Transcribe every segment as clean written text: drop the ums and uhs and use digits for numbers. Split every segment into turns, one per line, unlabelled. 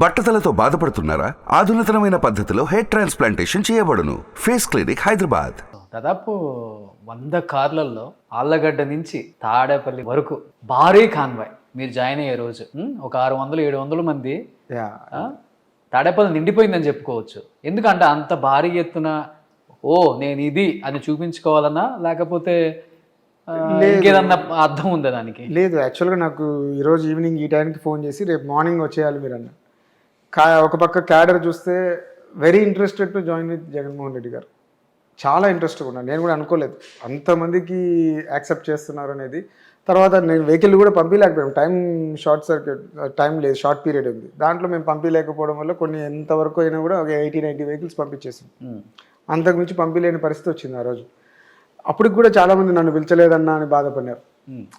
బట్టతలతో బాధపడుతున్నారా? ఆధునితనమైన పద్ధతిలో hair transplantation చేయబడును. Face clinic, Hyderabad.
దాదాపు 100 కార్లలో ఆళ్ళగడ్డ నుంచి తాడేపల్లి వరకు భారీ కాన్వాయ్ మీరు జాయిన్ అయ్యే రోజు ఒక 600-700 మంది తాడేపల్లి నిండిపోయిందని చెప్పుకోవచ్చు. ఎందుకంటే అంత భారీ ఎత్తున నేను ఇది అని చూపించుకోవాలన్నా, లేకపోతే ఇంకేదన్నా అర్థం ఉందా దానికి?
లేదు, యాక్చువల్గా నాకు ఈరోజు ఈవినింగ్ ఈ టైంకి ఫోన్ చేసి రేపు మార్నింగ్ వచ్చేయాలి మీరు అన్న. ఒక పక్క క్యాడర్ చూస్తే very interested to join with Jaganmohan Reddy గారు. చాలా ఇంట్రెస్ట్గా ఉన్నాను. నేను కూడా అనుకోలేదు అంతమందికి యాక్సెప్ట్ చేస్తున్నారు అనేది. తర్వాత నేను వెహికల్ కూడా పంపించలేకపోయాం. టైం లేదు, షార్ట్ పీరియడ్ ఉంది. దాంట్లో మేము పంపించలేకపోవడం వల్ల కొన్ని ఎంతవరకు అయినా కూడా ఒక 80-90 వెహికల్స్ పంపించేసాం. అంతకు మించి పంపించలేని పరిస్థితి వచ్చింది ఆ రోజు. అప్పటికి కూడా చాలామంది నన్ను పిలిచలేదన్నా అని బాధపడినారు.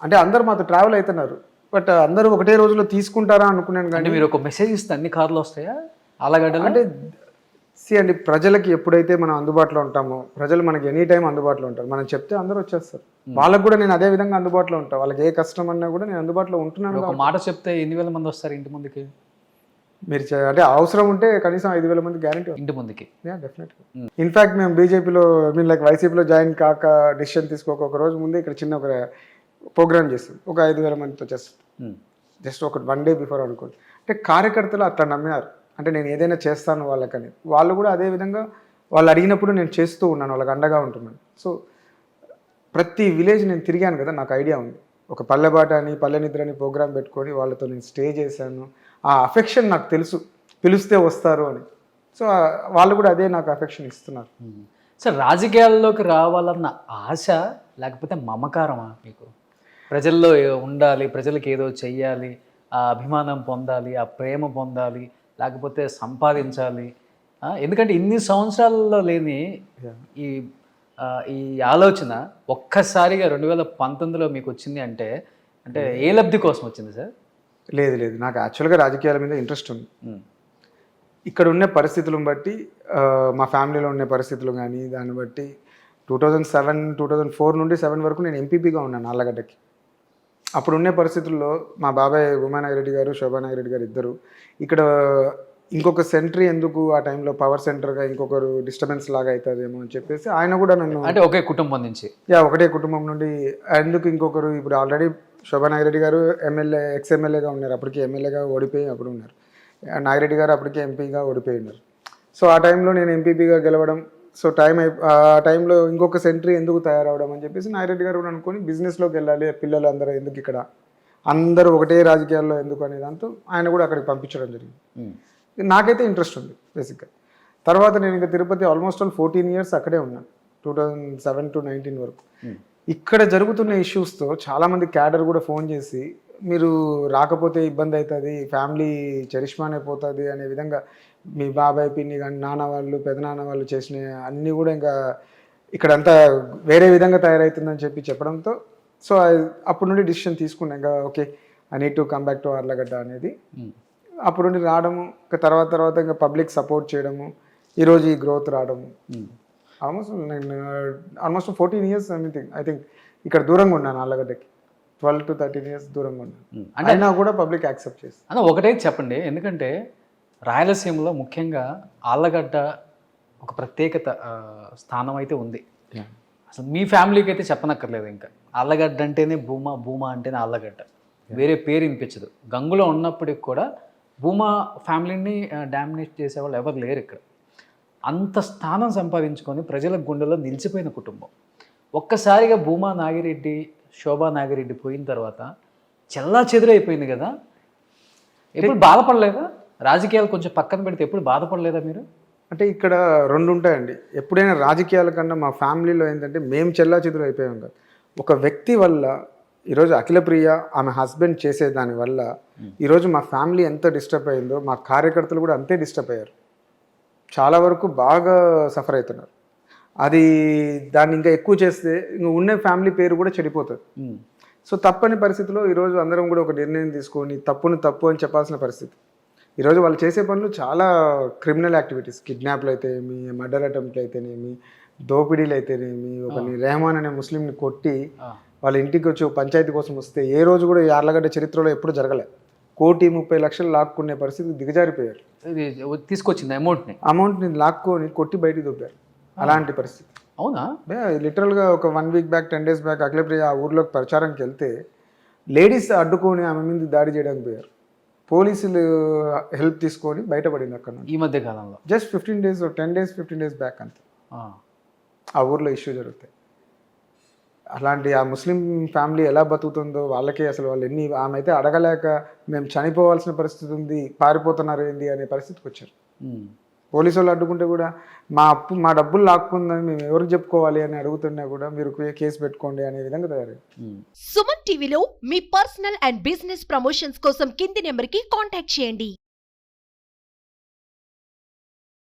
అంటే అందరు మాతో ట్రావెల్ అవుతున్నారు, బట్ అందరూ ఒకటే రోజులో తీసుకుంటారా అనుకున్నాను. కానీ
మీరు ఒక మెసేజ్ ఇస్తే అన్ని కార్లు వస్తాయా ఆళ్ళగడ్డలో?
అంటే అండి, ప్రజలకి ఎప్పుడైతే మనం అందుబాటులో ఉంటామో, ప్రజలు మనకి ఎనీ టైం అందుబాటులో ఉంటారు. మనం చెప్తే అందరూ వచ్చేస్తారు. వాళ్ళకు కూడా నేను అదే విధంగా అందుబాటులో ఉంటాను. వాళ్ళకి ఏ కష్టం అన్నా కూడా నేను అందుబాటులో ఉంటున్నాను.
ఒక మాట చెప్తే ఎన్ని వేల మంది వస్తారు ఇంటి ముందుకి?
మీరు అంటే అవసరం ఉంటే కనీసం 5,000 మంది గ్యారంటీ
ఇంటి ముందుకి.
డెఫినెట్గా. ఇన్ఫాక్ట్ మేము బీజేపీలో వైసీపీలో జాయిన్ కాక డిసిషన్ తీసుకోక ఒక రోజు ముందే ఇక్కడ చిన్న ఒక ప్రోగ్రామ్ చేస్తాం. ఒక 5,000 మందితో జస్ట్ ఒక 1 డే బిఫోర్ అనుకోండి. అంటే కార్యకర్తలు అట్లా నమ్మినారు. అంటే నేను ఏదైనా చేస్తాను వాళ్ళకని. వాళ్ళు కూడా అదే విధంగా వాళ్ళు అడిగినప్పుడు నేను చేస్తూ ఉన్నాను, వాళ్ళకి అండగా ఉంటున్నాను. సో ప్రతి విలేజ్ నేను తిరిగాను కదా, నాకు ఐడియా ఉంది. ఒక పల్లెబాట అని, పల్లె నిద్ర అని ప్రోగ్రామ్ పెట్టుకొని వాళ్ళతో నేను స్టే చేశాను. ఆ అఫెక్షన్ నాకు తెలుసు, పిలిస్తే వస్తారు అని. సో వాళ్ళు కూడా అదే నాకు అఫెక్షన్ ఇస్తున్నారు.
సార్, రాజకీయాల్లోకి రావాలన్న ఆశ లేకపోతే మమకారమా మీకు? ప్రజల్లో ఉండాలి, ప్రజలకు ఏదో చెయ్యాలి, ఆ అభిమానం పొందాలి, ఆ ప్రేమ పొందాలి, లేకపోతే సంపాదించాలి. ఎందుకంటే ఇన్ని సంవత్సరాల్లో లేని ఈ ఆలోచన ఒక్కసారిగా 2019లో మీకు వచ్చింది అంటే ఏ లబ్ధి కోసం వచ్చింది సార్?
లేదు, నాకు యాక్చువల్గా రాజకీయాల మీద ఇంట్రెస్ట్ ఉంది. ఇక్కడ ఉన్న పరిస్థితులను బట్టి, మా ఫ్యామిలీలో ఉన్న పరిస్థితులు కానీ దాన్ని బట్టి 2004 నుండి 7 వరకు నేను ఎంపీపీగా ఉన్నాను ఆళ్ళగడ్డకి. అప్పుడు ఉన్న పరిస్థితుల్లో మా బాబాయ్ ఉమానాగిరెడ్డి గారు, శోభానాగిరెడ్డి గారు ఇద్దరు ఇక్కడ ఇంకొక సెంటరీ ఎందుకు ఆ టైంలో పవర్ సెంటర్గా ఇంకొకరు డిస్టర్బెన్స్ లాగా అవుతుందేమో అని చెప్పేసి ఆయన కూడా నన్ను,
అంటే ఒకే కుటుంబం నుంచి
ఒకటే కుటుంబం నుండి ఎందుకు ఇంకొకరు, ఇప్పుడు ఆల్రెడీ శోభానాగిరెడ్డి గారు ఎక్స్ఎమ్మెల్యేగా ఉన్నారు, అప్పటికి ఎమ్మెల్యేగా ఓడిపోయి అప్పుడు ఉన్నారు. నాగిరెడ్డి గారు అప్పటికే ఎంపీగా ఓడిపోయి ఉన్నారు. సో ఆ టైంలో నేను ఎంపీపీగా గెలవడం, సో ఆ టైంలో ఇంకొక సెంటరీ ఎందుకు తయారవడం అని చెప్పేసి నాగిరెడ్డి గారు కూడా అనుకొని బిజినెస్లోకి వెళ్ళాలి, పిల్లలు అందరూ ఎందుకు ఇక్కడ అందరూ ఒకటే రాజకీయాల్లో ఎందుకు అనే దాంతో ఆయన కూడా అక్కడికి పంపించడం జరిగింది. నాకైతే ఇంట్రెస్ట్ ఉంది బేసిక్గా. తర్వాత నేను ఇంకా తిరుపతి ఆల్మోస్ట్ 14 years అక్కడే ఉన్నాను, 2007 to 2019 వరకు. ఇక్కడ జరుగుతున్న ఇష్యూస్తో చాలామంది క్యాడర్ కూడా ఫోన్ చేసి మీరు రాకపోతే ఇబ్బంది అవుతుంది, ఫ్యామిలీ చరిష్మానే పోతుంది అనే విధంగా మీ బాబాయ్ పిన్ని కానీ నాన్న వాళ్ళు పెదనాన్న వాళ్ళు చేసిన అన్నీ కూడా ఇంకా ఇక్కడంతా వేరే విధంగా తయారవుతుందని చెప్పడంతో సో అప్పటి నుండి డిసిషన్ తీసుకున్నా, ఇంకా okay I need to come back to Allagadda అనేది. అప్పుడు నుండి రావడము, ఇంకా తర్వాత ఇంకా పబ్లిక్ సపోర్ట్ చేయడము, ఈరోజు ఈ గ్రోత్ రావడము. ఆల్మోస్ట్ 14 years ఐ థింక్ ఇక్కడ దూరంగా ఉన్నాను ఆళ్ళగడ్డకి. 12 to 13 years దూరంగా ఉన్నాను. అయినా కూడా పబ్లిక్ యాక్సెప్ట్ చేసి
అన్న ఒకటే చెప్పండి. ఎందుకంటే రాయలసీమలో ముఖ్యంగా ఆళ్ళగడ్డ ఒక ప్రత్యేకత స్థానం అయితే ఉంది. అసలు మీ ఫ్యామిలీకి అయితే చెప్పనక్కర్లేదు. ఇంకా ఆళ్ళగడ్డ అంటేనే భూమా అంటేనే ఆళ్ళగడ్డ, వేరే పేరు వినిపించదు. గంగులో ఉన్నప్పటికి కూడా భూమా ఫ్యామిలీని డామినేట్ చేసేవాళ్ళు ఎవరు లేరు ఇక్కడ. అంత స్థానం సంపాదించుకొని ప్రజల గుండెలో నిలిచిపోయిన కుటుంబం. ఒక్కసారిగా భూమా నాగిరెడ్డి, శోభా నాగిరెడ్డి పోయిన తర్వాత చెల్లా చెదురైపోయింది కదా. ఎప్పుడు బాధపడలేదా? రాజకీయాలు కొంచెం పక్కన పెడితే ఎప్పుడు బాధపడలేదా మీరు?
అంటే ఇక్కడ 2 ఉంటాయండి. ఎప్పుడైనా రాజకీయాల కన్నా మా ఫ్యామిలీలో ఏంటంటే మేము చెల్లా చెదురు అయిపోయాం కదా. ఒక వ్యక్తి వల్ల ఈరోజు అఖిలప్రియ ఆమె హస్బెండ్ చేసే దాని వల్ల ఈరోజు మా ఫ్యామిలీ ఎంత డిస్టర్బ్ అయిందో మా కార్యకర్తలు కూడా అంతే డిస్టర్బ్ అయ్యారు. చాలా వరకు బాగా సఫర్ అవుతున్నారు. అది దాన్ని ఇంకా ఎక్కువ చేస్తే ఇంకా ఉన్న ఫ్యామిలీ పేరు కూడా చెడిపోతుంది. సో తప్పని పరిస్థితిలో ఈరోజు అందరం కూడా ఒక నిర్ణయం తీసుకొని తప్పు అని చెప్పాల్సిన పరిస్థితి. ఈరోజు వాళ్ళు చేసే పనులు చాలా క్రిమినల్ యాక్టివిటీస్, కిడ్నాప్లు అయితేనేమి, మర్డర్ అటెంప్ట్లు అయితేనేమి, దోపిడీలు అయితేనేమి, ఒకరిని రెహమాన్ అనే ముస్లింని కొట్టి వాళ్ళ ఇంటికి వచ్చి పంచాయతీ కోసం వస్తే ఏ రోజు కూడా ఈ ఆర్లగడ్డ చరిత్రలో ఎప్పుడు జరగలేదు. 1,30,00,000 లాక్కునే పరిస్థితికి దిగజారిపోయారు.
ఇది తీసుకొచ్చింది అమౌంట్ని.
అమౌంట్ని లాక్కొని కొట్టి బయటికి దొబ్బారు. అలాంటి పరిస్థితి.
అవునా?
లిటరల్గా ఒక 1 week back 10 days back Akhilapriya ఆ ఊర్లోకి ప్రచారంకి వెళ్తే లేడీస్ అడ్డుకొని ఆమె మీద దాడి చేయడానికి పోయారు. పోలీసులు హెల్ప్ తీసుకొని బయటపడింది అక్కడ నుంచి.
ఈ మధ్య కాలంలో
just 15 days 10 days 15 days back అంతే ఆ ఊర్లో ఇష్యూ జరుగుతాయి. అలాంటి ఆ ముస్లిం ఫ్యామిలీ ఎలా బతుకుతుందో వాళ్ళకే అసలు వాళ్ళు ఆమె అయితే అడగలేక మేము చనిపోవాల్సిన పరిస్థితి ఉంది, పారిపోతున్నారు ఏంది అనే పరిస్థితికి వచ్చారు. పోలీసు వాళ్ళు అడ్డుకుంటే కూడా మా డబ్బులు లాక్కుందని మేము ఎవరికి చెప్పుకోవాలి అని అడుగుతున్నా కూడా మీరు కేసు పెట్టుకోండి అనే విధంగా తయారైంది.
సుమన్ టీవీలో మీ పర్సనల్ అండ్ బిజినెస్ ప్రమోషన్స్ కోసం కింది నెంబర్కి కాంటాక్ట్ చేయండి.